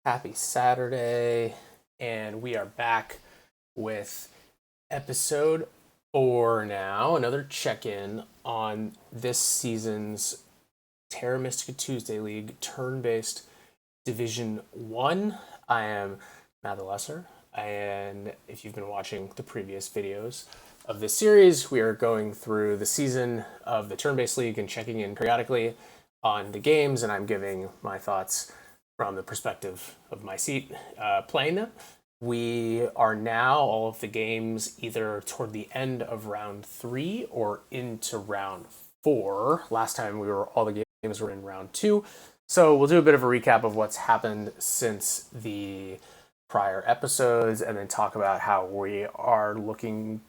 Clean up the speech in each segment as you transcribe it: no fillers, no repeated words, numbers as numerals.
Happy Saturday, and we are back with episode 4 now. Another check in on this season's Terra Mystica Tuesday League turn based Division 1. I am Matt the Lesser, and if you've been watching the previous videos of this series, we are going through the season of the turn based league and checking in periodically on the games, and I'm giving my thoughts from the perspective of my seat playing them. We are now all of the games either toward the end of round 3 or into round 4. Last time all the games were in round 2. So we'll do a bit of a recap of what's happened since the prior episodes and then talk about how we are getting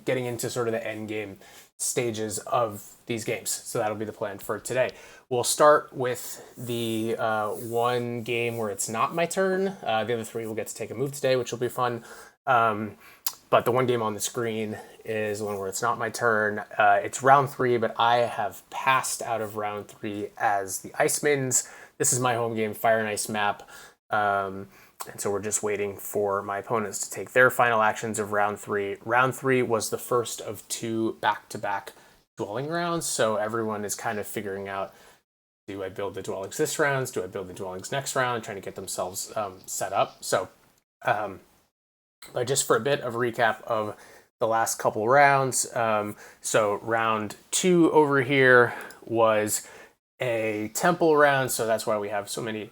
into sort of the end game stages of these games. So that'll be the plan for today. We'll start with the one game where it's not my turn. The other 3 will get to take a move today, which will be fun. But the one game on the screen is one where it's not my turn. It's round 3, but I have passed out of round 3 as the Icemans. This is my home game, Fire and Ice map. And so we're just waiting for my opponents to take their final actions of round 3. Round 3 was the first of 2 back-to-back dwelling rounds, so everyone is kind of figuring out, do I build the dwellings this round? Do I build the dwellings next round? Trying to get themselves set up. So, but just for a bit of a recap of the last couple rounds. So round 2 over here was a temple round, so that's why we have so many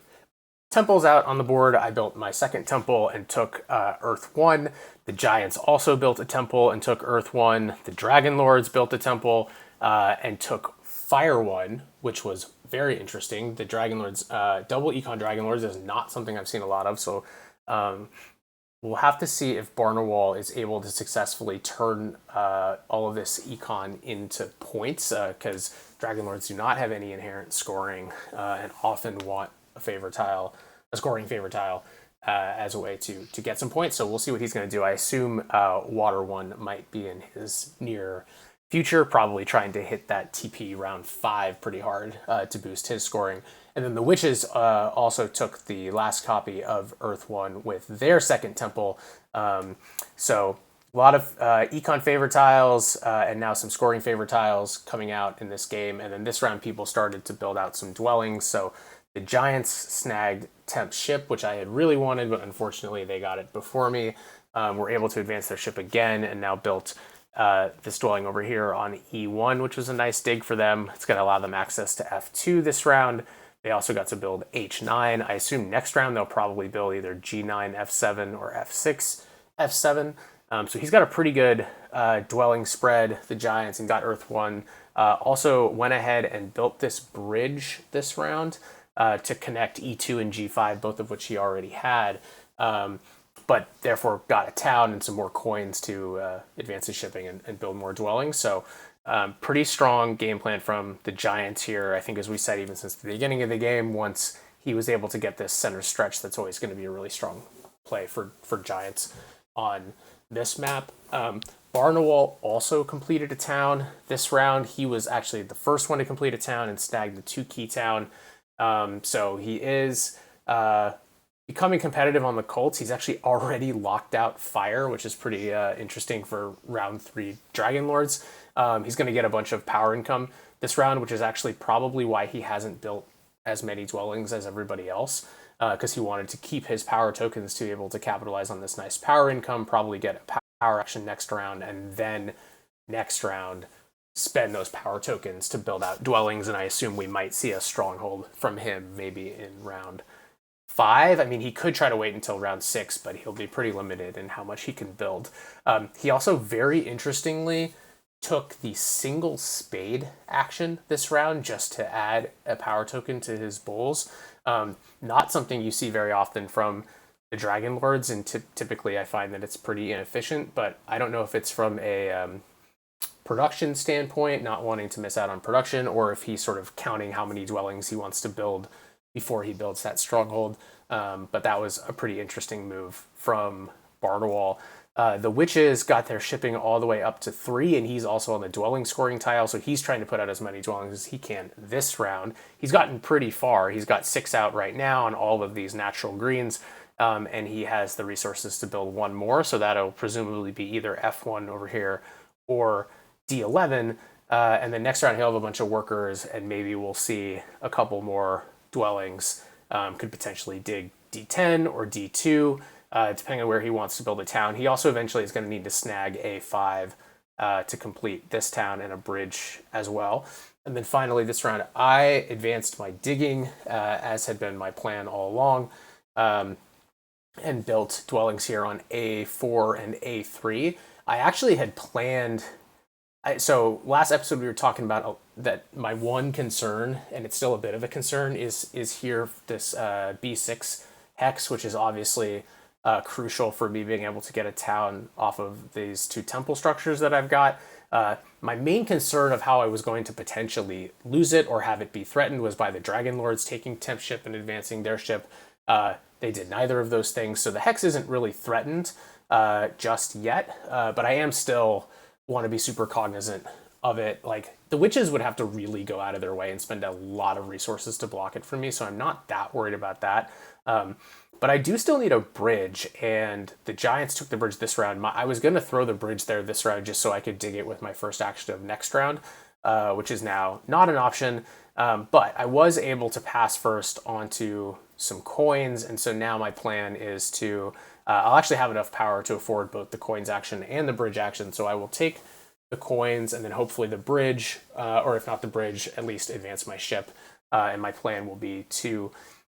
temples out on the board. I built my second temple and took Earth 1. The Giants also built a temple and took Earth 1. The Dragon Lords built a temple and took Fire 1, which was very interesting. The Dragon Lords, double Econ Dragon Lords is not something I've seen a lot of, so we'll have to see if Barnawall is able to successfully turn all of this Econ into points, because Dragon Lords do not have any inherent scoring and often want a scoring favor tile as a way to get some points. So we'll see what he's going to do. I assume Water 1 might be in his near future, probably trying to hit that TP round 5 pretty hard to boost his scoring. And then the Witches also took the last copy of Earth 1 with their second temple. So a lot of econ favor tiles and now some scoring favor tiles coming out in this game. And then this round people started to build out some dwellings. So the Giants snagged Temp ship, which I had really wanted, but unfortunately they got it before me. Were able to advance their ship again and now built this dwelling over here on E1, which was a nice dig for them. It's going to allow them access to F2 this round. They also got to build H9. I assume next round they'll probably build either G9, F7, or F6, F7. So he's got a pretty good dwelling spread, the Giants, and got Earth 1. Also went ahead and built this bridge this round to connect E2 and G5, both of which he already had, but therefore got a town and some more coins to advance his shipping and build more dwellings. So pretty strong game plan from the Giants here. I think, as we said, even since the beginning of the game, once he was able to get this center stretch, that's always going to be a really strong play for Giants on this map. Barnawall also completed a town this round. He was actually the first one to complete a town and snagged the 2 key town. So he is becoming competitive on the Colts. He's actually already locked out Fire, which is pretty interesting for round 3 Dragon Lords. He's going to get a bunch of power income this round, which is actually probably why he hasn't built as many dwellings as everybody else, because he wanted to keep his power tokens to be able to capitalize on this nice power income, probably get a power action next round, and then next round spend those power tokens to build out dwellings. And I assume we might see a stronghold from him maybe in round 5. I mean, he could try to wait until round 6, but he'll be pretty limited in how much he can build. He also, very interestingly, took the single spade action this round just to add a power token to his bowls. Not something you see very often from the Dragon Lords, and typically I find that it's pretty inefficient, but I don't know if it's from a production standpoint, not wanting to miss out on production, or if he's sort of counting how many dwellings he wants to build before he builds that stronghold. But that was a pretty interesting move from Barnawall. The witches got their shipping all the way up to 3, and he's also on the dwelling scoring tile, so he's trying to put out as many dwellings as he can this round. He's gotten pretty far. He's got 6 out right now on all of these natural greens, and he has the resources to build one more, so that'll presumably be either F1 over here or D11. And then next round he'll have a bunch of workers, and maybe we'll see a couple more dwellings. Could potentially dig D10 or D2, depending on where he wants to build a town. He also eventually is going to need to snag A5 to complete this town and a bridge as well. And then finally, this round, I advanced my digging, as had been my plan all along, and built dwellings here on A4 and A3. I actually had planned. So last episode we were talking about that my one concern, and it's still a bit of a concern, is here this B6 hex, which is obviously crucial for me being able to get a town off of these 2 temple structures that I've got. My main concern of how I was going to potentially lose it or have it be threatened was by the Dragon Lords taking temp ship and advancing their ship. They did neither of those things, so the hex isn't really threatened just yet, but I am still want to be super cognizant of it. Like, the witches would have to really go out of their way and spend a lot of resources to block it from me, so I'm not that worried about that. But I do still need a bridge, and the giants took the bridge this round. I was going to throw the bridge there this round just so I could dig it with my first action of next round, which is now not an option. But I was able to pass first onto some coins, and so now my plan is to I'll actually have enough power to afford both the coins action and the bridge action, so I will take the coins and then hopefully the bridge, or if not the bridge, at least advance my ship. And my plan will be to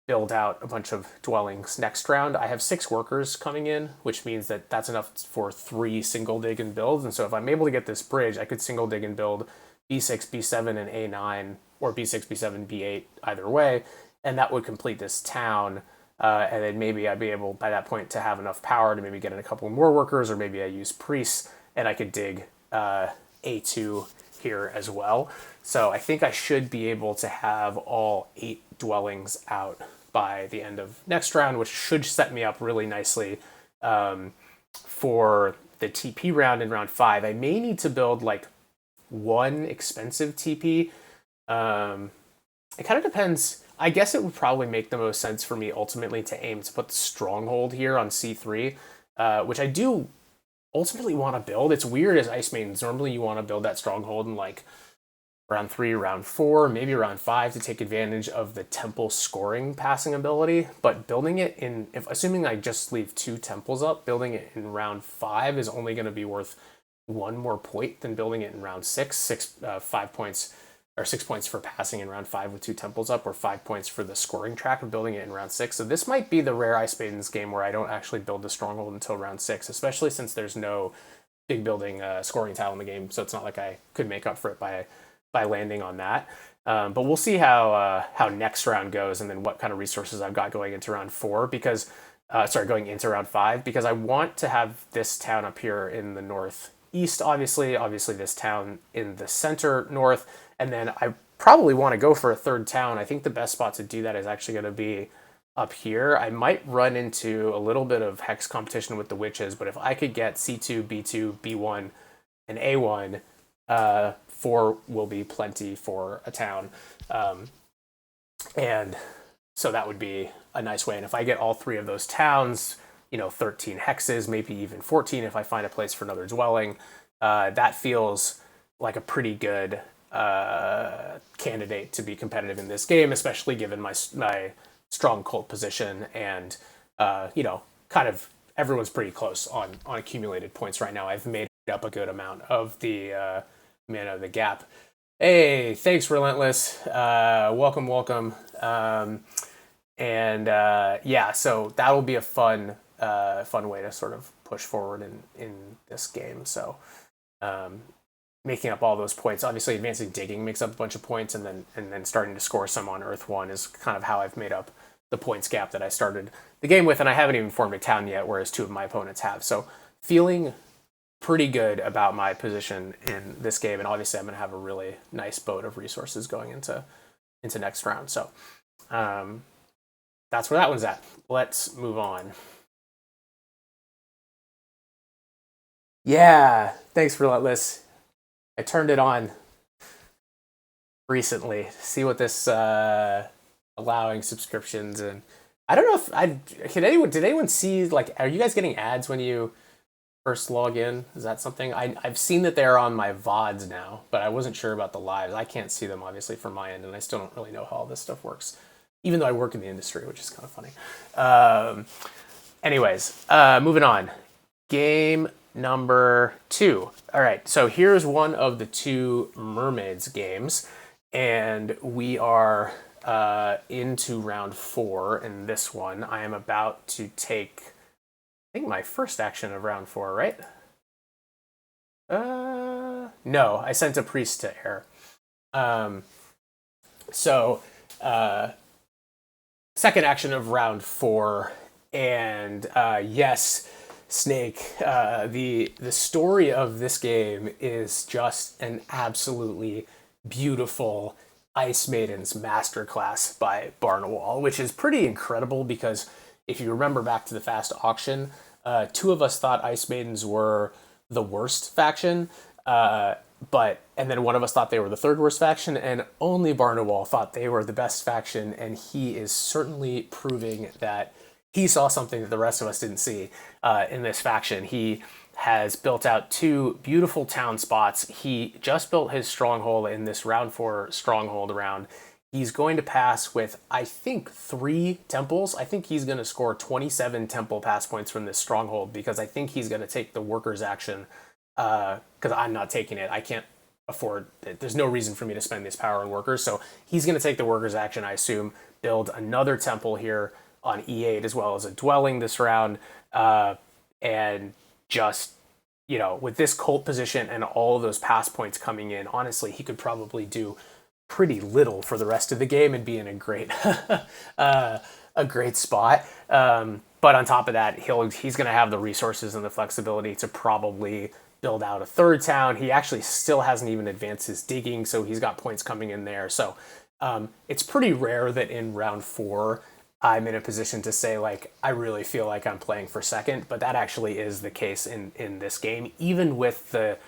build out a bunch of dwellings next round. I have 6 workers coming in, which means that that's enough for 3 single dig and builds. And so if I'm able to get this bridge, I could single dig and build B6, B7, and A9, or B6, B7, B8, either way, and that would complete this town. And then maybe I'd be able, by that point, to have enough power to maybe get in a couple more workers, or maybe I use priests, and I could dig A2 here as well. So I think I should be able to have all 8 dwellings out by the end of next round, which should set me up really nicely for the TP round in round 5. I may need to build like 1 expensive TP. It kind of depends. I guess it would probably make the most sense for me ultimately to aim to put the stronghold here on C3, which I do ultimately want to build. It's weird as Ice Maidens. Normally you want to build that stronghold in like round 3, round 4, maybe round 5 to take advantage of the temple scoring passing ability. But building it in, assuming I just leave 2 temples up, building it in round 5 is only going to be worth 1 more point than building it in round 6. 5 points. Or 6 points for passing in round 5 with 2 temples up, or 5 points for the scoring track of building it in round 6. So this might be the rare Ice Maidens game where I don't actually build the stronghold until round 6, especially since there's no big building scoring tile in the game. So it's not like I could make up for it by landing on that. But we'll see how next round goes, and then what kind of resources I've got going into round 4. Because going into round 5, because I want to have this town up here in the northeast, obviously this town in the center north. And then I probably want to go for a 3rd town. I think the best spot to do that is actually going to be up here. I might run into a little bit of hex competition with the witches, but if I could get C2, B2, B1, and A1, 4 will be plenty for a town. And so that would be a nice way. And if I get all 3 of those towns, 13 hexes, maybe even 14 if I find a place for another dwelling, that feels like a pretty good candidate to be competitive in this game, especially given my strong cult position, and kind of everyone's pretty close on accumulated points right now. I've made up a good amount of the mana of the gap. Hey, thanks, Relentless. Welcome. So that'll be a fun way to sort of push forward in this game. So making up all those points. Obviously, advancing digging makes up a bunch of points, and then starting to score some on Earth 1 is kind of how I've made up the points gap that I started the game with, and I haven't even formed a town yet, whereas 2 of my opponents have. So feeling pretty good about my position in this game, and obviously I'm going to have a really nice boat of resources going into next round. So that's where that one's at. Let's move on. Yeah, thanks for Relentless. I turned it on recently. See what this allowing subscriptions and I don't know if I can anyone did anyone see like are you guys getting ads when you first log in? Is that something I've seen that they're on my VODs now, but I wasn't sure about the lives. I can't see them obviously from my end, and I still don't really know how all this stuff works, even though I work in the industry, which is kind of funny. Um, anyways, moving on. Game number 2. All right, so here's one of the two Mermaids games, and we are into round 4 in this one. I am about to take, I think, my first action of round 4, right? No, I sent a priest to air. Um, so, uh, second action of round 4, and yes, Snake. The story of this game is just an absolutely beautiful Ice Maidens masterclass by Barnawall, which is pretty incredible because if you remember back to the Fast Auction, two of us thought Ice Maidens were the worst faction, and then one of us thought they were the third worst faction, and only Barnawall thought they were the best faction, and he is certainly proving that he saw something that the rest of us didn't see in this faction. He has built out 2 beautiful town spots. He just built his stronghold in this round 4 stronghold round. He's going to pass with, I think, 3 temples. I think he's going to score 27 temple pass points from this stronghold because I think he's going to take the workers action because I'm not taking it. I can't afford it. There's no reason for me to spend this power on workers. So he's going to take the workers action, I assume, build another temple here on E8 as well as a dwelling this round. And just, with this cult position and all of those pass points coming in, honestly, he could probably do pretty little for the rest of the game and be in a great a great spot. But on top of that, he's going to have the resources and the flexibility to probably build out a third town. He actually still hasn't even advanced his digging, so he's got points coming in there. So it's pretty rare that in round 4 I'm in a position to say, like, I really feel like I'm playing for second, but that actually is the case in this game, even with the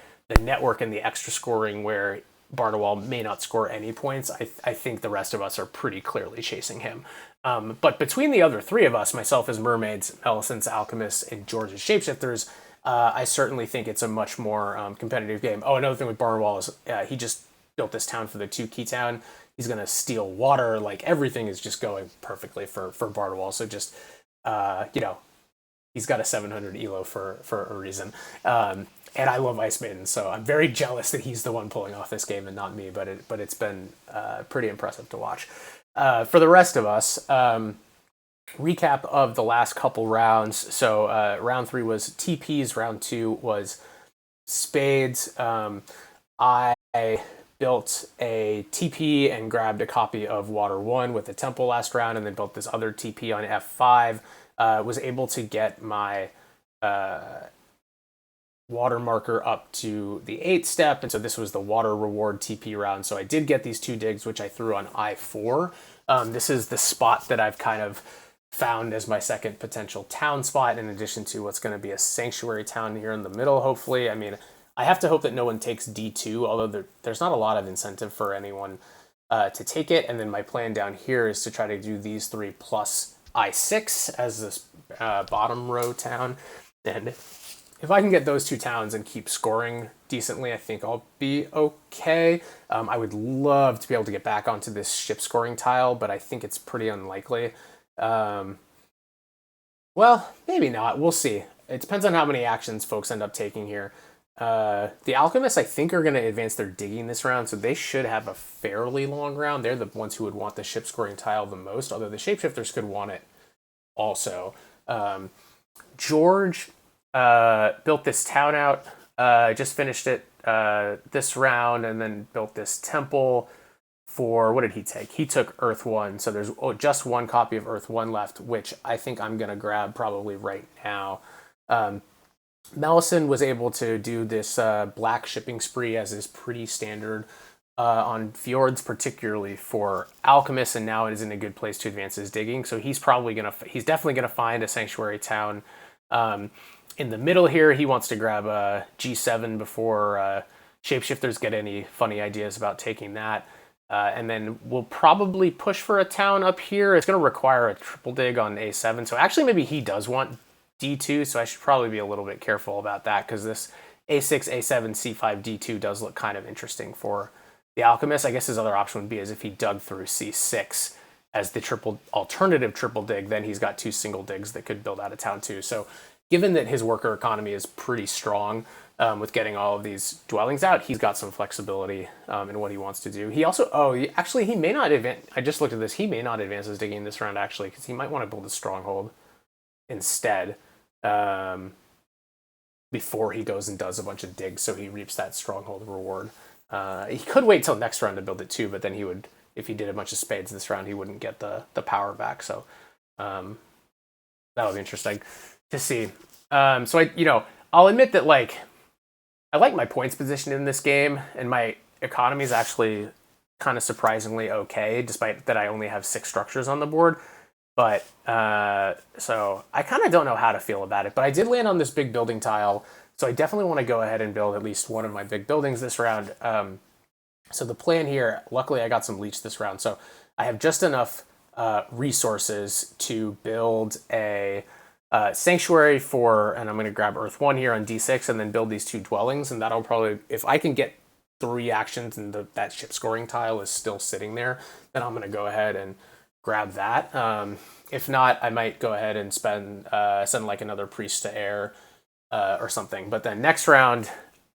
network and the extra scoring where Barnawall may not score any points. I think the rest of us are pretty clearly chasing him. But between the other 3 of us, myself as Mermaids, Millicent's Alchemists, and George's Shapeshifters, I certainly think it's a much more competitive game. Oh, another thing with Barnawall is he just built this town for the 2 key town. He's going to steal water. Like, everything is just going perfectly for Barnawall. So just, he's got a 700 elo for a reason. And I love Ice Maiden, so I'm very jealous that he's the one pulling off this game and not me. But it's been pretty impressive to watch. For the rest of us, recap of the last couple rounds. So round 3 was TPs. Round 2 was Spades. I built a TP and grabbed a copy of Water 1 with a temple last round, and then built this other TP on F5. Was able to get my water marker up to the 8th step, and so this was the water reward TP round. So I did get these 2 digs, which I threw on I4. This is the spot that I've kind of found as my second potential town spot, in addition to what's going to be a sanctuary town here in the middle, hopefully. I mean, I have to hope that no one takes D2, although there's not a lot of incentive for anyone to take it. And then my plan down here is to try to do these 3 plus I6 as this bottom row town. And if I can get those 2 towns and keep scoring decently, I think I'll be okay. I would love to be able to get back onto this ship scoring tile, but I think it's pretty unlikely. Well, maybe not. We'll see. It depends on how many actions folks end up taking here. The Alchemists, I think, are going to advance their digging this round, so they should have a fairly long round. They're the ones who would want the ship scoring tile the most, although the Shapeshifters could want it also. George built this town out, just finished it this round, and then built this temple for, what did he take? He took Earth 1, so there's just 1 copy of Earth 1 left, which I think I'm going to grab probably right now. Mellison was able to do this black shipping spree, as is pretty standard on fjords, particularly for alchemists, and now it is in a good place to advance his digging. So he's definitely gonna find a sanctuary town. In the middle here, he wants to grab a G7 before shapeshifters get any funny ideas about taking that. And then we'll probably push for a town up here. It's going to require a triple dig on A7. So actually maybe he does want D2, so I should probably be a little bit careful about that because this A6, A7, C5, D2 does look kind of interesting for the Alchemist. I guess his other option would be as if he dug through C6 as the alternative triple dig, then he's got 2 single digs that could build out a town too. So given that his worker economy is pretty strong with getting all of these dwellings out, he's got some flexibility in what he wants to do. He also, actually, he may not advance. I just looked at this. He may not advance his digging this round, actually, because he might want to build a stronghold instead before he goes and does a bunch of digs, so he reaps that stronghold reward. He could wait till next round to build it too, but then he would, if he did a bunch of spades this round, he wouldn't get the power back. So that would be interesting to see. So I'll admit that I like my points position in this game, and my economy is actually kind of surprisingly okay, despite that I only have 6 structures on the board. But so I kind of don't know how to feel about it. But I did land on this big building tile, so I definitely want to go ahead and build at least one of my big buildings this round. So the plan here, luckily I got some leech this round, so I have just enough resources to build a sanctuary and I'm going to grab Earth 1 here on D6 and then build these 2 dwellings, and that'll probably, if I can get 3 actions and that ship scoring tile is still sitting there, then I'm going to go ahead and grab that. If not, I might go ahead and send like another priest to air or something. But then next round,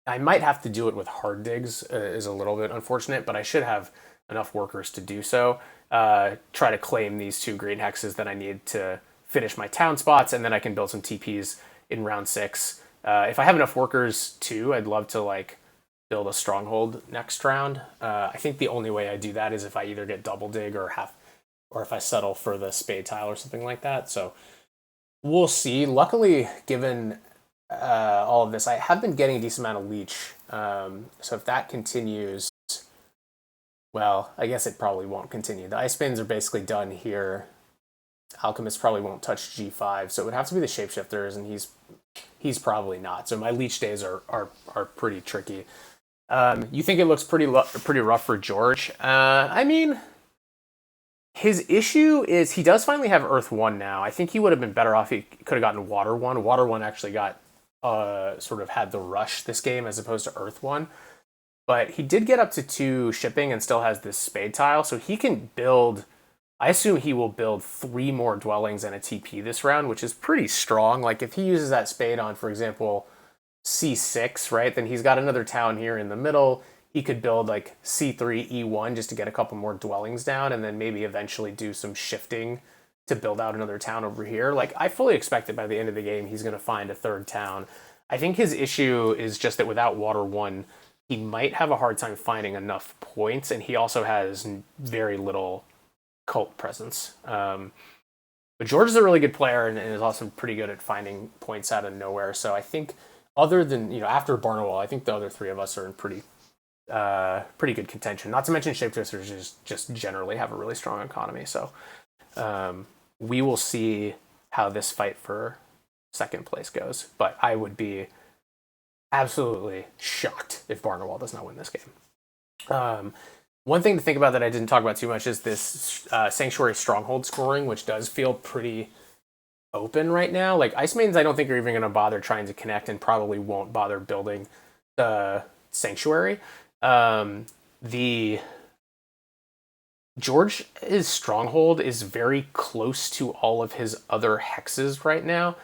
I might have to do it with hard digs, is a little bit unfortunate, but I should have enough workers to do so. Try to claim these 2 green hexes that I need to finish my town spots, and then I can build some TPs in round 6. If I have enough workers too, I'd love to build a stronghold next round. I think the only way I do that is if I either get double dig or if I settle for the spade tile or something like that. So we'll see. Luckily, given all of this, I have been getting a decent amount of leech. So if that continues, well, I guess it probably won't continue. The ice spins are basically done here. Alchemist probably won't touch G5, so it would have to be the shapeshifters, and he's probably not. So my leech days are pretty tricky. You think it looks pretty rough for George? I mean, his issue is he does finally have Earth 1 now. I think he would have been better off. He could have gotten Water 1. Water 1 actually got sort of had the rush this game as opposed to Earth 1. But he did get up to 2 shipping and still has this spade tile, so he can build. I assume he will build 3 more dwellings and a TP this round, which is pretty strong. Like if he uses that spade on, for example, C6, right, then he's got another town here in the middle. He could build like C3, E1 just to get a couple more dwellings down, and then maybe eventually do some shifting to build out another town over here. Like I fully expect that by the end of the game, he's going to find a 3rd town. I think his issue is just that without Water 1, he might have a hard time finding enough points, and he also has very little cult presence. But George is a really good player and is also pretty good at finding points out of nowhere. So I think other than, after Barnwell, I think the other 3 of us are in pretty good contention. Not to mention shapeshifters just generally have a really strong economy. So we will see how this fight for 2nd place goes. But I would be absolutely shocked if Barnwell does not win this game. One thing to think about that I didn't talk about too much is this Sanctuary Stronghold scoring, which does feel pretty open right now. Like Ice Maidens, I don't think are even going to bother trying to connect and probably won't bother building the Sanctuary. The George's Stronghold is very close to all of his other hexes right now.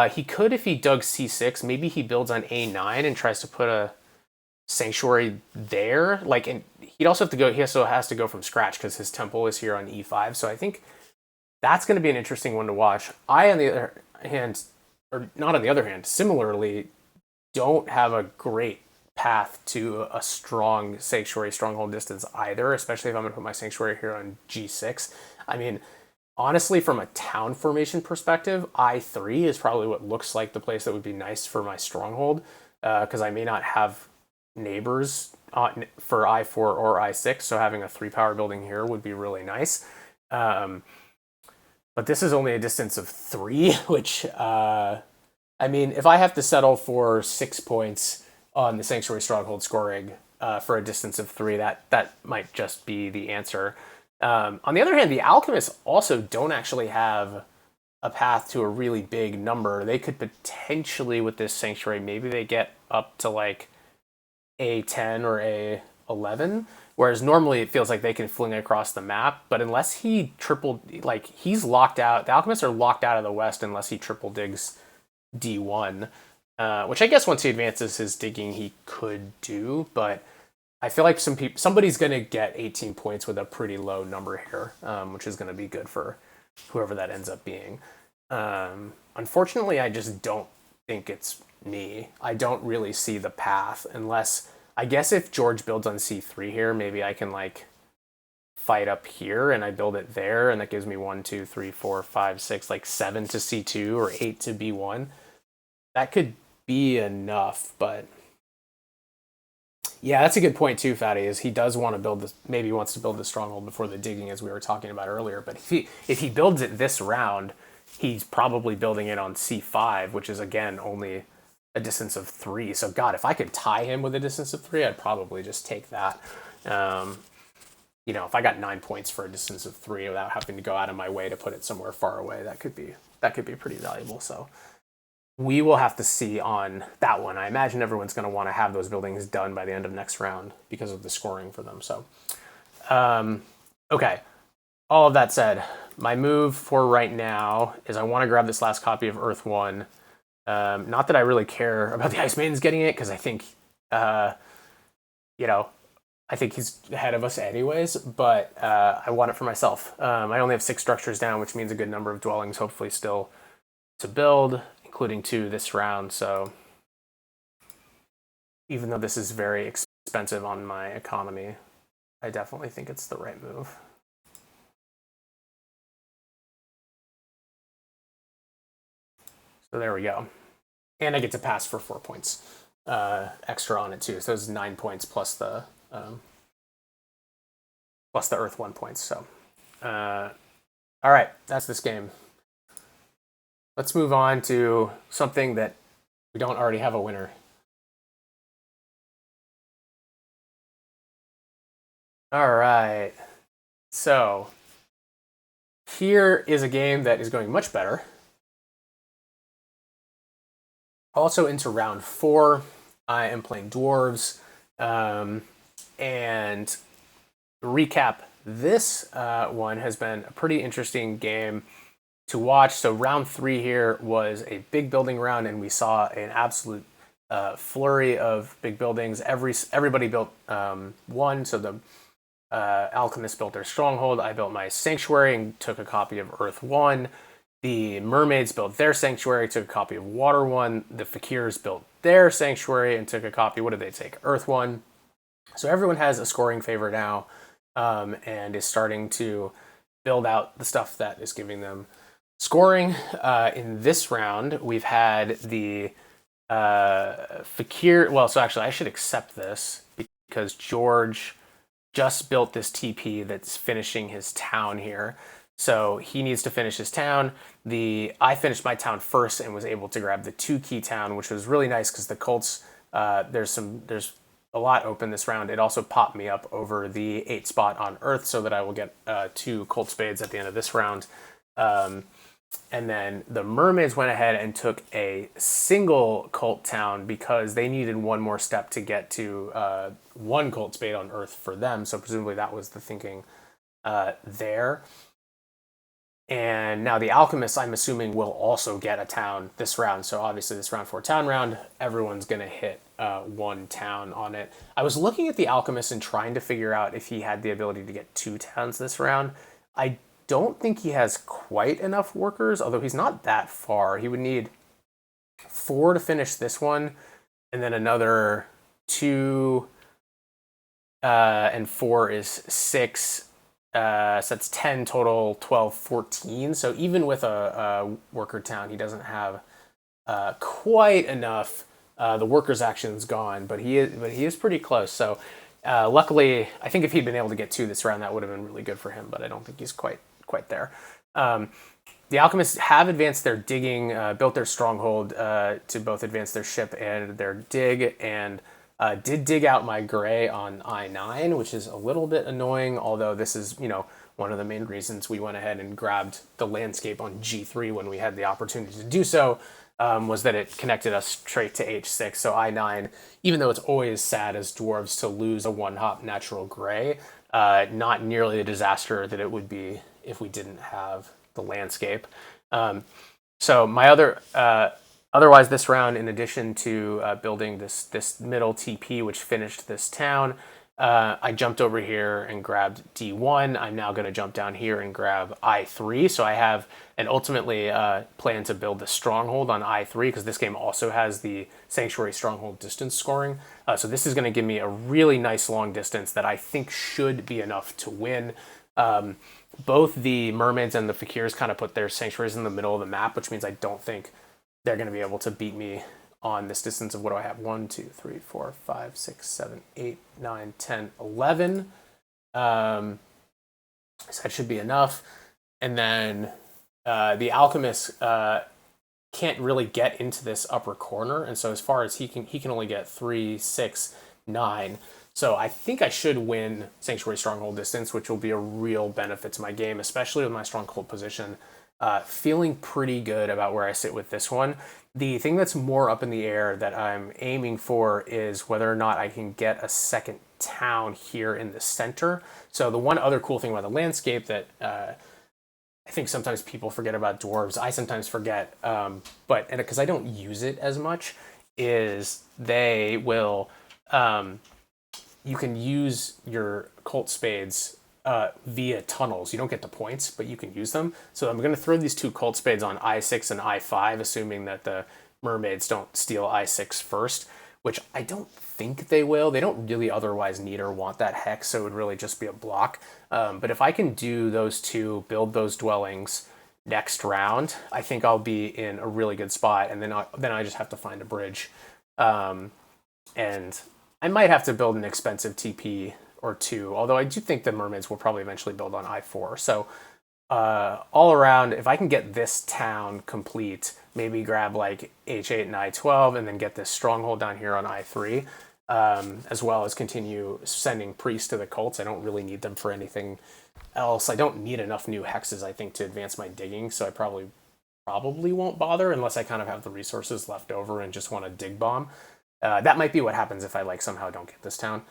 He could, if he dug C6, maybe he builds on A9 and tries to put a Sanctuary there. And he also has to go from scratch because his temple is here on E5. So I think that's going to be an interesting one to watch. I, on the other hand, or not on the other hand, similarly, don't have a great path to a strong Sanctuary Stronghold distance either, especially if I'm going to put my Sanctuary here on G6. I mean, honestly, from a town formation perspective, I3 is probably what looks like the place that would be nice for my Stronghold, because I may not have neighbors for I4 or I6, so having a 3-power building here would be really nice. But this is only a distance of 3, which I mean, if I have to settle for 6 points on the Sanctuary Stronghold scoring for a distance of 3, that might just be the answer. On the other hand, the Alchemists also don't actually have a path to a really big number. They could potentially, with this Sanctuary, maybe they get up to like A10 or A11, whereas normally it feels like they can fling across the map. But unless he like he's locked out, the Alchemists are locked out of the West unless he triple digs D1, which I guess once he advances his digging, he could do. But I feel like somebody's going to get 18 points with a pretty low number here, which is going to be good for whoever that ends up being. Unfortunately, I just don't think it's me. I don't really see the path unless, I guess if George builds on C3 here, maybe I can like fight up here and I build it there, and that gives me 1, 2, 3, 4, 5, 6, like 7 to C2 or 8 to B1. That could be enough, but yeah, that's a good point too, Fatty, is he does want to build this, maybe he wants to build the stronghold before the digging, as we were talking about earlier. But if he builds it this round, he's probably building it on C5, which is again only a distance of 3. So God, if I could tie him with a distance of 3, I'd probably just take that. If I got 9 points for a distance of 3 without having to go out of my way to put it somewhere far away, that could be pretty valuable. So we will have to see on that one. I imagine everyone's going to want to have those buildings done by the end of next round because of the scoring for them. So, okay. All of that said, my move for right now is I want to grab this last copy of Earth 1. Not that I really care about the Ice Maidens getting it, because I think, I think he's ahead of us anyways, but I want it for myself. I only have 6 structures down, which means a good number of dwellings hopefully still to build, including 2 this round. So even though this is very expensive on my economy, I definitely think it's the right move. So there we go. And I get to pass for 4 points extra on it too. So it's 9 points plus the Earth 1 points. So all right, that's this game. Let's move on to something that we don't already have a winner. All right. So here is a game that is going much better. Also into round 4, I am playing Dwarves. And recap, this one has been a pretty interesting game to watch. So round 3 here was a big building round, and we saw an absolute flurry of big buildings. Everybody built 1. So the Alchemists built their stronghold. I built my sanctuary and took a copy of Earth 1. The Mermaids built their sanctuary, took a copy of Water 1. The Fakirs built their sanctuary and took a copy. What did they take? Earth 1. So everyone has a scoring favor now, and is starting to build out the stuff that is giving them scoring. In this round, we've had the Fakir. Well, so actually, I should accept this because George just built this TP that's finishing his town here. So he needs to finish his town. I finished my town first and was able to grab the 2 key town, which was really nice because the Colts, there's a lot open this round. It also popped me up over the 8 spot on Earth so that I will get 2 Colt Spades at the end of this round. And then the Mermaids went ahead and took a single Colt town because they needed one more step to get to 1 Colt Spade on Earth for them. So presumably that was the thinking there. And now the Alchemists, I'm assuming, will also get a town this round. So obviously this round 4 town round, everyone's going to hit 1 town on it. I was looking at the Alchemist and trying to figure out if he had the ability to get 2 towns this round. I don't think he has quite enough workers, although he's not that far. He would need 4 to finish this one, and then another 2 and 4 is 6. So that's 10 total, 12, 14. So even with a worker town, he doesn't have quite enough. The worker's action's gone, but he is pretty close. So luckily, I think if he'd been able to get 2 this round, that would have been really good for him. But I don't think he's quite there. the Alchemists have advanced their digging, built their stronghold to both advance their ship and their dig, and did dig out my gray on I9, which is a little bit annoying, although this is, one of the main reasons we went ahead and grabbed the landscape on G3 when we had the opportunity to do so, was that it connected us straight to H6. So I9, even though it's always sad as dwarves to lose a one-hop natural gray, not nearly the disaster that it would be if we didn't have the landscape. So my otherwise this round, in addition to building this middle TP, which finished this town, I jumped over here and grabbed D1. I'm now going to jump down here and grab I3. So I have and ultimately plan to build the stronghold on I3 because this game also has the Sanctuary Stronghold distance scoring. So this is going to give me a really nice long distance that I think should be enough to win. Both the mermaids and the fakirs kind of put their sanctuaries in the middle of the map, which means I don't think they're going to be able to beat me on this distance of, what do I have? 1, 2, 3, 4, 5, 6, 7, 8, 9, 10, 11. So that should be enough. And then the alchemist can't really get into this upper corner, and so as far as he can only get 3, 6, 9. So I think I should win Sanctuary Stronghold distance, which will be a real benefit to my game, especially with my Stronghold position. Feeling pretty good about where I sit with this one. The thing that's more up in the air that I'm aiming for is whether or not I can get a second town here in the center. So the one other cool thing about the landscape that I think sometimes people forget about dwarves, I sometimes forget, but because I don't use it as much, is they will... you can use your Colt Spades via tunnels. You don't get the points, but you can use them. So I'm going to throw these 2 Colt Spades on I6 and I5, assuming that the mermaids don't steal I6 first, which I don't think they will. They don't really otherwise need or want that hex, so it would really just be a block. But if I can do those 2, build those dwellings next round, I think I'll be in a really good spot, and then I just have to find a bridge. And I might have to build an expensive TP or 2, although I do think the mermaids will probably eventually build on I4. So all around, if I can get this town complete, maybe grab like H8 and I12, and then get this stronghold down here on I3, as well as continue sending priests to the cults. I don't really need them for anything else. I don't need enough new hexes, I think, to advance my digging, so I probably won't bother unless I kind of have the resources left over and just want to dig bomb. That might be what happens if I somehow don't get this town.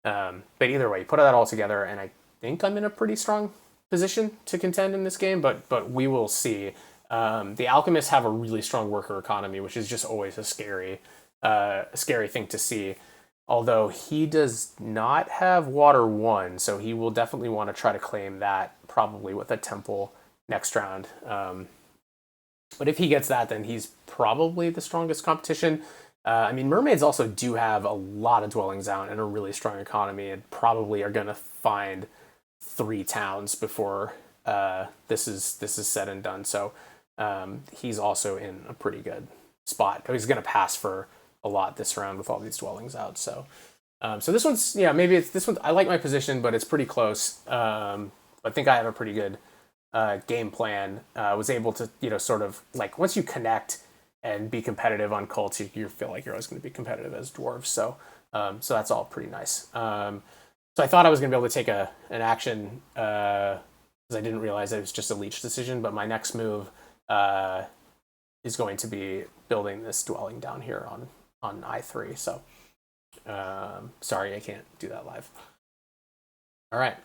But either way, put that all together, and I think I'm in a pretty strong position to contend in this game, but we will see. The alchemists have a really strong worker economy, which is just always a scary thing to see. Although he does not have water 1, so he will definitely want to try to claim that, probably with a temple next round. But if he gets that, then he's probably the strongest competition. Mermaids also do have a lot of dwellings out and a really strong economy, and probably are going to find 3 towns before this is said and done. So he's also in a pretty good spot. He's going to pass for a lot this round with all these dwellings out. So this one's, maybe it's this one. I like my position, but it's pretty close. I think I have a pretty good game plan. Was able to, sort of once you connect and be competitive on cults, you feel like you're always going to be competitive as dwarves. So that's all pretty nice. So I thought I was going to be able to take an action because I didn't realize it was just a leech decision. But my next move is going to be building this dwelling down here on I3. So sorry, I can't do that live. All right,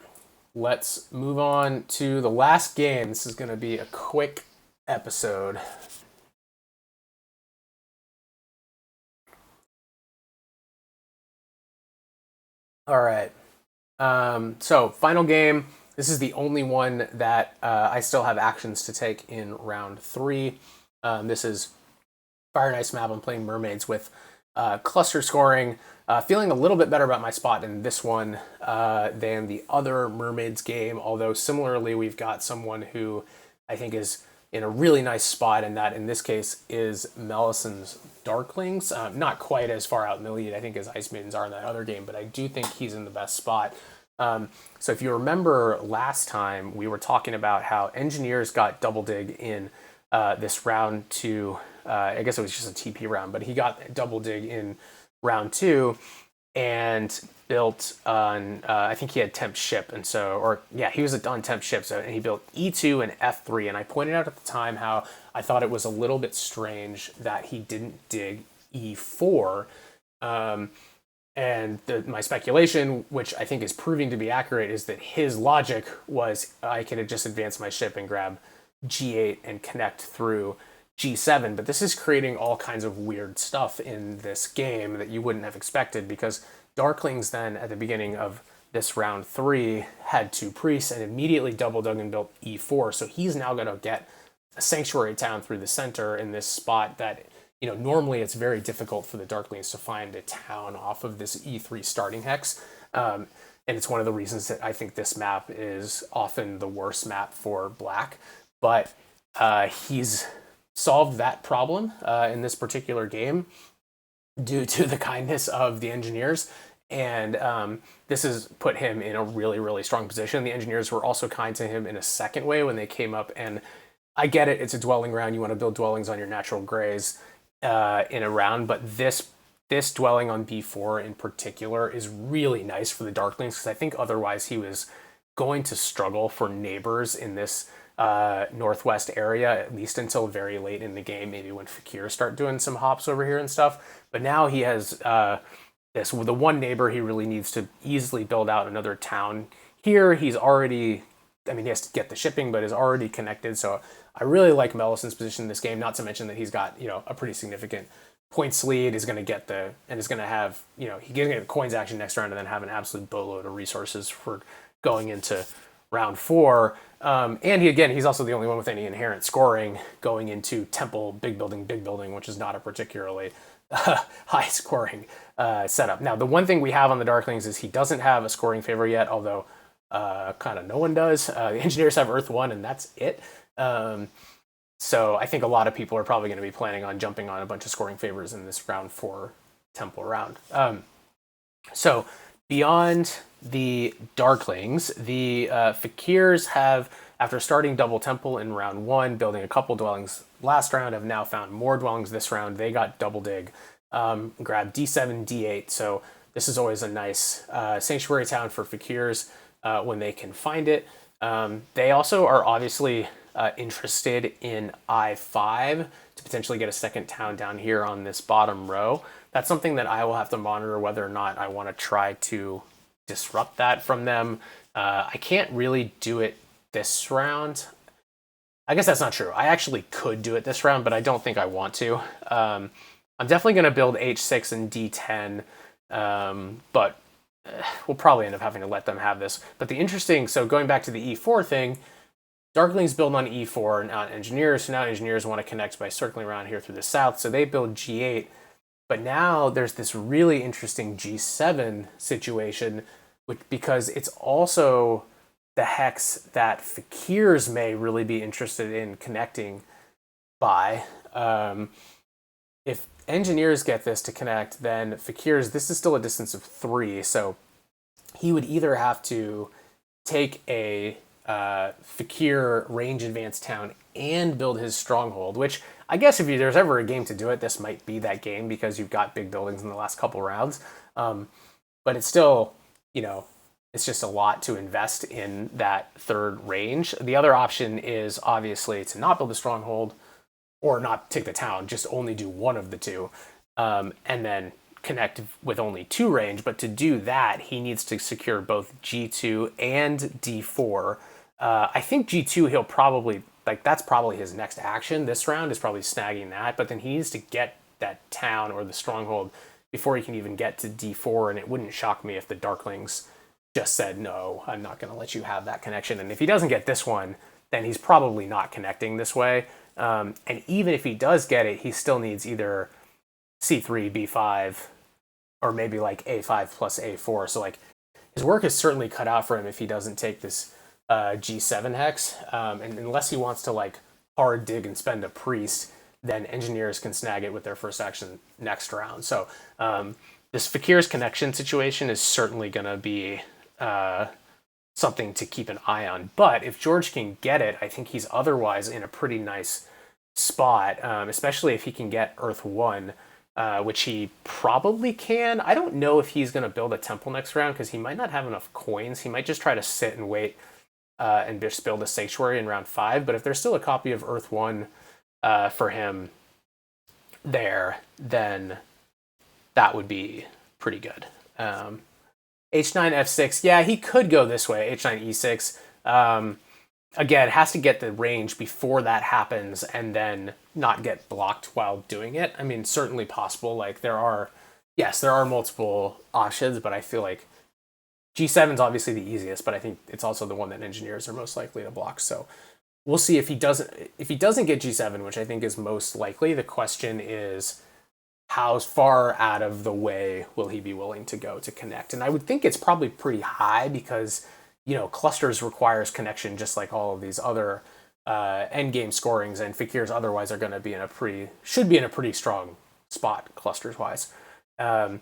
let's move on to the last game. This is going to be a quick episode. All right. So final game. This is the only one that I still have actions to take in round 3. This is Fire and Ice map. I'm playing mermaids with cluster scoring. Feeling a little bit better about my spot in this one than the other mermaids game. Although similarly, we've got someone who I think is in a really nice spot, and that in this case is Melison's Darklings. Not quite as far out in the lead, I think, as Ice Maidens are in that other game, but I do think he's in the best spot. So if you remember last time, we were talking about how engineers got double dig in this round two. I guess it was just a TP round, but he got double dig in round two and built on, I think he had temp ship. And so, or yeah, he was on temp ship. So, and he built E2 and F3. And I pointed out at the time how I thought it was a little bit strange that he didn't dig E4. And my speculation, which I think is proving to be accurate, is that his logic was I could just advance my ship and grab G8 and connect through G7. But this is creating all kinds of weird stuff in this game that you wouldn't have expected, because Darklings then at the beginning of this round 3 had 2 priests and immediately double dug and built E4. So he's now going to get a sanctuary town through the center in this spot that, normally it's very difficult for the Darklings to find a town off of this E3 starting hex. And it's one of the reasons that I think this map is often the worst map for Black. But he's solved that problem in this particular game due to the kindness of the engineers. And this has put him in a really, really strong position. The engineers were also kind to him in a second way when they came up. And I get it, it's a dwelling round. You want to build dwellings on your natural grays in a round, but this dwelling on B4 in particular is really nice for the Darklings, because I think otherwise he was going to struggle for neighbors in this northwest area, at least until very late in the game, maybe when Fakir start doing some hops over here and stuff. But now he has the one neighbor he really needs to easily build out another town. Here he's already, he has to get the shipping, but is already connected. So I really like Melison's position in this game, not to mention that he's got, a pretty significant points lead, is going to get is going to have, he's going to get the coins action next round and then have an absolute boatload of resources for going into round 4. And he's also the only one with any inherent scoring going into Temple, big building, which is not a particularly high scoring setup. Now, the one thing we have on the Darklings is he doesn't have a scoring favor yet, although kind of no one does. The engineers have Earth 1 and that's it. So I think a lot of people are probably going to be planning on jumping on a bunch of scoring favors in this round 4 Temple round. So beyond the Darklings, the Fakirs have, after starting double Temple in round 1, building a couple dwellings last round, have now found more dwellings this round. They got double dig, grabbed D7, D8. So this is always a nice sanctuary town for Fakirs when they can find it. They also are obviously interested in I5 to potentially get a second town down here on this bottom row. That's something that I will have to monitor whether or not I want to try to disrupt that from them. I can't really do it this round. I guess that's not true. I actually could do it this round, but I don't think I want to. I'm definitely going to build H6 and D10, but we'll probably end up having to let them have this. But so going back to the E4 thing, Darklings build on E4, not engineers. So now engineers want to connect by circling around here through the south. So they build G8. But now there's this really interesting G7 situation, because it's also the hex that Fakirs may really be interested in connecting by. If engineers get this to connect, then Fakirs, this is still a distance of 3. So he would either have to take a Fakir range advanced town and build his stronghold, which I guess if there's ever a game to do it, this might be that game, because you've got big buildings in the last couple rounds. But it's still, it's just a lot to invest in that third range. The other option is obviously to not build a stronghold or not take the town, just only do one of the two, and then connect with only 2 range. But to do that, he needs to secure both G2 and D4. I think G2 he'll probably, that's probably his next action this round, is probably snagging that. But then he needs to get that town or the stronghold before he can even get to D4. And it wouldn't shock me if the Darklings just said, no, I'm not going to let you have that connection. And if he doesn't get this one, then he's probably not connecting this way. And even if he does get it, he still needs either C3, B5, or maybe A5 plus A4. So his work is certainly cut out for him if he doesn't take this G7 hex. And unless he wants to hard dig and spend a priest, then engineers can snag it with their first action next round. So this Fakir's connection situation is certainly going to be something to keep an eye on. But if George can get it, I think he's otherwise in a pretty nice spot, especially if he can get Earth 1, which he probably can. I don't know if he's going to build a temple next round because he might not have enough coins. He might just try to sit and wait and just build a sanctuary in round 5. But if there's still a copy of Earth 1 for him there, then that would be pretty good. H9, F6. Yeah, he could go this way. H9, E6. Again, has to get the range before that happens and then not get blocked while doing it. I mean, certainly possible. Like there are multiple options, but I feel like G7 is obviously the easiest, but I think it's also the one that engineers are most likely to block. So we'll see if he doesn't get G7, which I think is most likely. The question is, how far out of the way will he be willing to go to connect? And I would think it's probably pretty high because, clusters requires connection just like all of these other end game scorings, and Fakir's otherwise are going to should be in a pretty strong spot clusters wise. And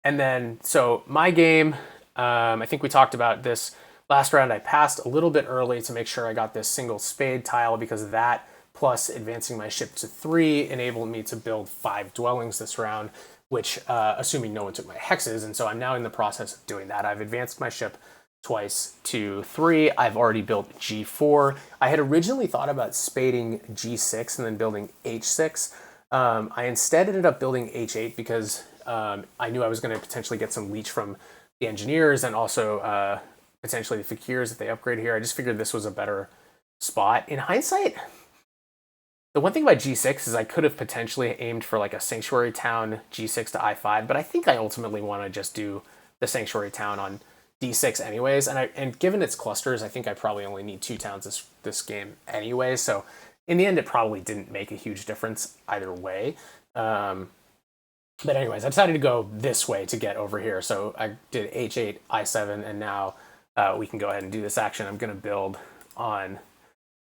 then, so my game, I think we talked about this last round. I passed a little bit early to make sure I got this single spade tile because that plus advancing my ship to 3 enabled me to build 5 dwellings this round, which, assuming no one took my hexes, and so I'm now in the process of doing that. I've advanced my ship twice to 3. I've already built G4. I had originally thought about spading G6 and then building H6. I instead ended up building H8 because I knew I was going to potentially get some leech from the engineers and also potentially the Fakirs if they upgrade here. I just figured this was a better spot. In hindsight, the one thing about G6 is I could have potentially aimed for like a Sanctuary Town G6 to I5, but I think I ultimately want to just do the Sanctuary Town on D6 anyways. And given its clusters, I think I probably only need 2 towns this game anyway. So in the end, it probably didn't make a huge difference either way. But anyways, I decided to go this way to get over here. So I did H8, I7, and now we can go ahead and do this action. I'm going to build on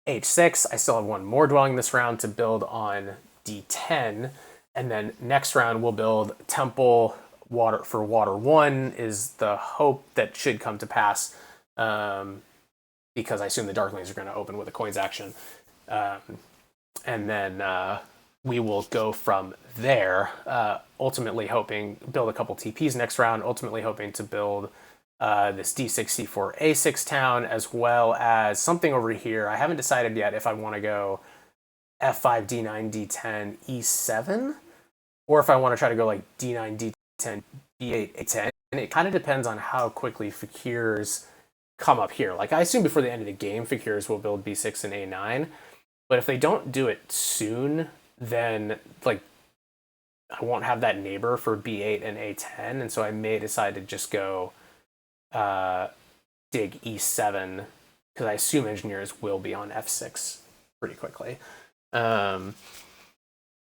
H6. I still have one more dwelling this round to build on D10. And then next round, we'll build Temple water for water 1 is the hope that should come to pass because I assume the Darklings are going to open with a coins action. And then we will go from there, ultimately hoping build a couple TPs next round, ultimately hoping to build this D6, C4, A6 town, as well as something over here. I haven't decided yet if I want to go F5, D9, D10, E7, or if I want to try to go like D9, D10, B8, A10. And it kind of depends on how quickly Fakirs come up here. Like I assume before the end of the game, Fakirs will build B6 and A9. But if they don't do it soon, then like I won't have that neighbor for B8 and A10, and so I may decide to just go dig E7 because I assume engineers will be on F6 pretty quickly.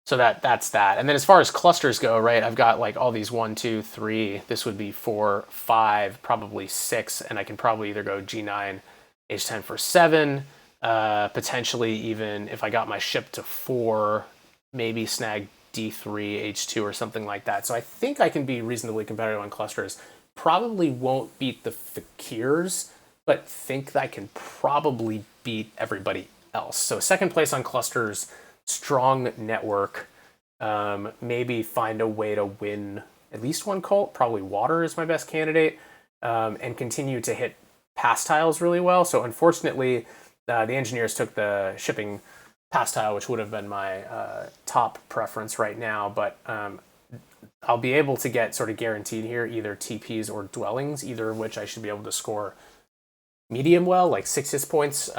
So that's that. And then as far as clusters go, right, I've got like all these 1, 2, 3. This would be 4, 5, probably 6, and I can probably either go G9, H10 for 7. Potentially even if I got my ship to 4, maybe snag D3, H2 or something like that. So I think I can be reasonably competitive on clusters. Probably won't beat the Fakirs, but think that I can probably beat everybody else. So second place on clusters, strong network, maybe find a way to win at least one cult. Probably water is my best candidate, and continue to hit pass tiles really well. So unfortunately, the engineers took the shipping pass tile, which would have been my top preference right now, but I'll be able to get sort of guaranteed here either TPs or dwellings, either of which I should be able to score medium well, like 6 points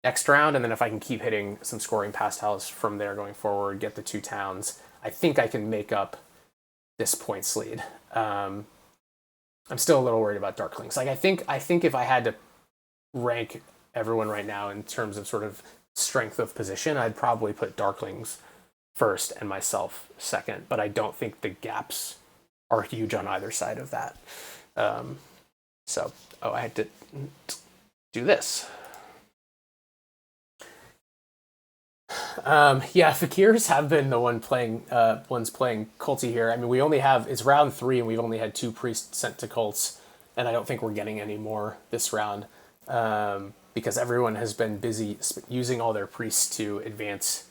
next round, and then if I can keep hitting some scoring pass tiles from there going forward, get the 2 towns, I think I can make up this points lead. I'm still a little worried about Darklings. Like I think if I had to rank everyone right now in terms of sort of strength of position, I'd probably put Darklings first and myself second, but I don't think the gaps are huge on either side of that. I had to do this. Fakirs have been the ones playing culty here. I mean, it's round 3 and we've only had 2 priests sent to cults and I don't think we're getting any more this round because everyone has been busy using all their priests to advance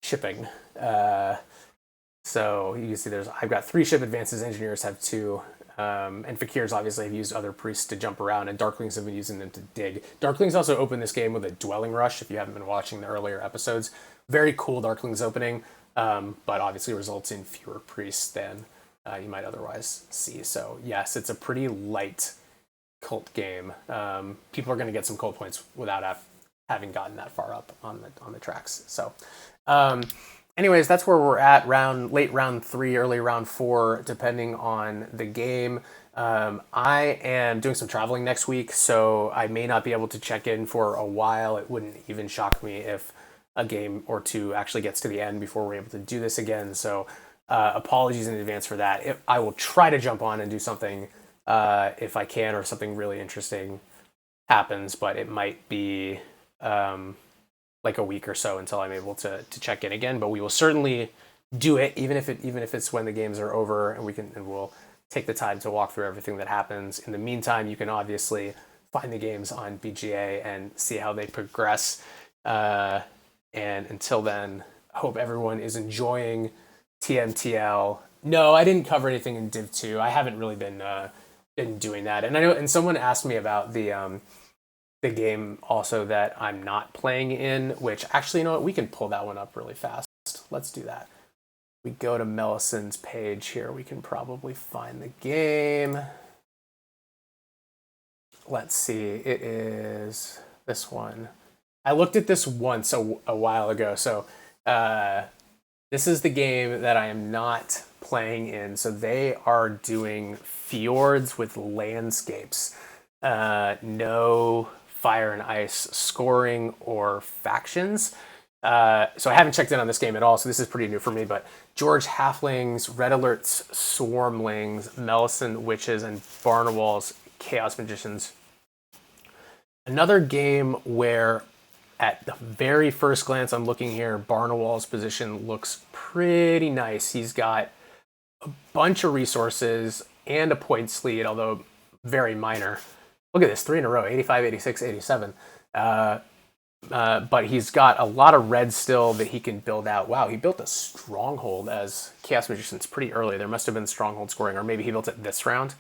shipping. So you can see I've got 3 ship advances, engineers have 2. And Fakirs obviously have used other priests to jump around, and Darklings have been using them to dig. Darklings also opened this game with a Dwelling Rush, if you haven't been watching the earlier episodes. Very cool Darklings opening, but obviously results in fewer priests than you might otherwise see. So yes, it's a pretty light cult game. People are going to get some cult points without having gotten that far up on the tracks. So anyways, that's where we're at late round 3, early round 4, depending on the game. I am doing some traveling next week, so I may not be able to check in for a while. It wouldn't even shock me if a game or 2 actually gets to the end before we're able to do this again. So apologies in advance for that. I will try to jump on and do something if I can, or something really interesting happens, but it might be like a week or so until I'm able to check in again. But we will certainly do it, even if it's when the games are over, and we'll take the time to walk through everything that happens. In the meantime, you can obviously find the games on BGA and see how they progress. And until then, I hope everyone is enjoying TMTL. No, I didn't cover anything in Div 2. I haven't really been doing that. And I know, and someone asked me about the game also that I'm not playing in, which actually, you know what, we can pull that one up really fast. Let's do that. We go to Melison's page here, we can probably find the game. Let's see, it is this one. I looked at this once a while ago, so this is the game that I am not playing in. So they are doing fjords with landscapes. No fire and ice scoring or factions. So I haven't checked in on this game at all, so this is pretty new for me. But George Halflings, Red Alert's Swarmlings, Melison Witches, and Barnawal's Chaos Magicians. Another game where, at the very first glance I'm looking here, Barnawal's position looks pretty nice. He's got a bunch of resources and a points lead, although very minor. Look at this, 3 in a row, 85, 86, 87. But he's got a lot of red still that he can build out. Wow, he built a stronghold as Chaos Magicians pretty early. There must have been stronghold scoring, or maybe he built it this round.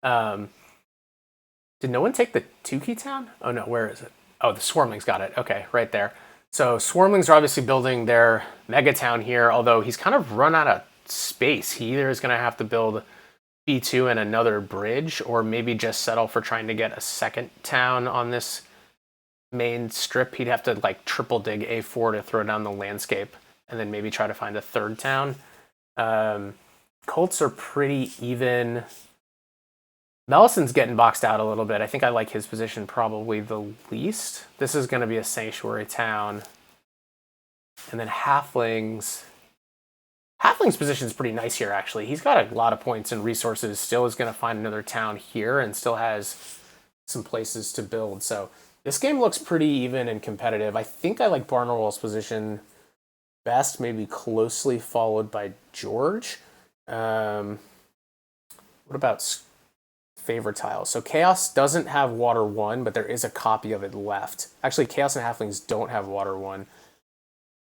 Did no one take the Tukey town? Oh no, where is it? Oh, the Swarmlings got it. Okay, right there. So Swarmlings are obviously building their mega town here, although he's kind of run out of space. He either is going to have to build B2 and another bridge, or maybe just settle for trying to get a second town on this main strip. He'd have to like triple dig A4 to throw down the landscape, and then maybe try to find a third town. Colts are pretty even. Melison's getting boxed out a little bit. I think I like his position probably the least. This is going to be a sanctuary town. And then Halflings. Halfling's position is pretty nice here, actually. He's got a lot of points and resources. Still is going to find another town here, and still has some places to build. So this game looks pretty even and competitive. I think I like Barnawal's position best, maybe closely followed by George. What about favorite tiles? So Chaos doesn't have Water 1, but there is a copy of it left. Actually, Chaos and Halflings don't have Water 1.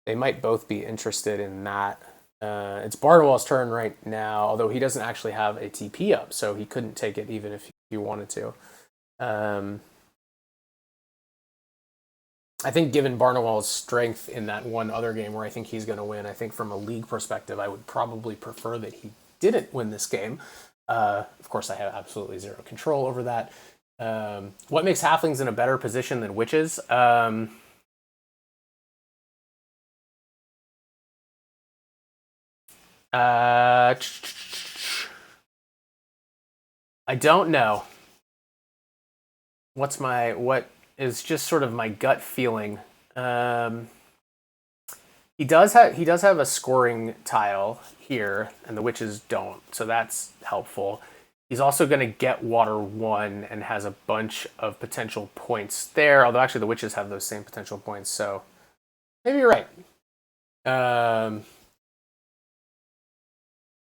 They might both be interested in that. It's Barnawal's turn right now, although he doesn't actually have a TP up, so he couldn't take it even if he wanted to. I think given Barnawal's strength in that one other game where I think he's going to win, I think from a league perspective, I would probably prefer that he didn't win this game. Of course, I have absolutely zero control over that. What makes Halflings in a better position than Witches? I don't know. What is just sort of my gut feeling? He does have a scoring tile here, and the Witches don't, so that's helpful. He's also going to get Water 1 and has a bunch of potential points there, although actually the Witches have those same potential points, so maybe you're right.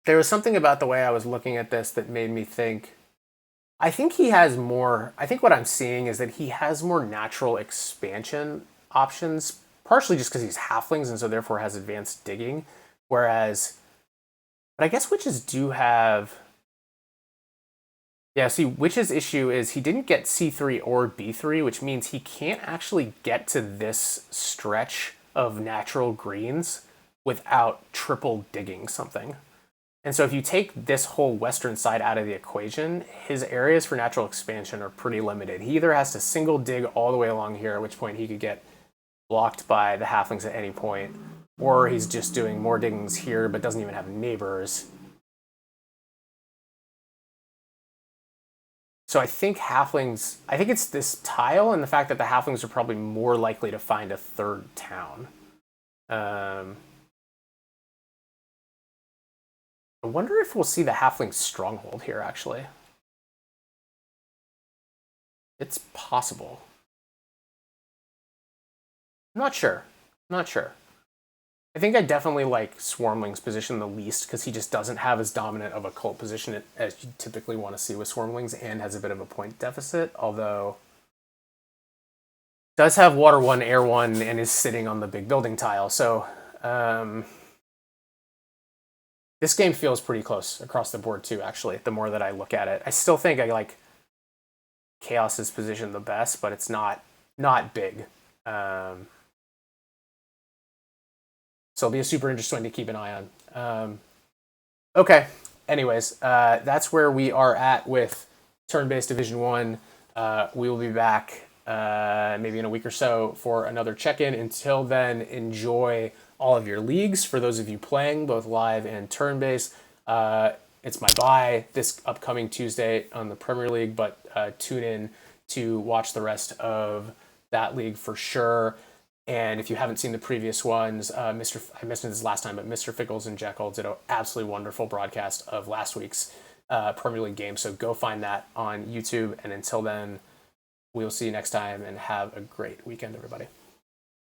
There was something about the way I was looking at this that made me think I think he has more. I think what I'm seeing is that he has more natural expansion options, partially just because he's halflings and so therefore has advanced digging. Whereas, but I guess witches do have. Yeah, see, witch's issue is he didn't get C3 or B3, which means he can't actually get to this stretch of natural greens without triple digging something. And so if you take this whole western side out of the equation, his areas for natural expansion are pretty limited. He either has to single dig all the way along here, at which point he could get blocked by the halflings at any point, or he's just doing more diggings here but doesn't even have neighbors. So I think halflings, I think it's this tile and the fact that the halflings are probably more likely to find a third town. Um, I wonder if we'll see the halfling stronghold here, actually. It's possible. I'm not sure. I'm not sure. I think I definitely like Swarmling's position the least because he just doesn't have as dominant of a cult position as you typically want to see with Swarmlings and has a bit of a point deficit, although does have water 1, air 1, and is sitting on the big building tile. So this game feels pretty close across the board too, actually, the more that I look at it. I still think I like Chaos's position the best, but it's not big. So it'll be a super interesting to keep an eye on. Okay. Anyways, that's where we are at with turn-based Division 1. We will be back maybe in a week or so for another check-in. Until then, enjoy all of your leagues. For those of you playing, both live and turn-based, it's my bye this upcoming Tuesday on the Premier League, but tune in to watch the rest of that league for sure. And if you haven't seen the previous ones, I mentioned this last time, but Mr. Fickles and Jekyll did an absolutely wonderful broadcast of last week's Premier League game. So go find that on YouTube. And until then, we'll see you next time and have a great weekend, everybody.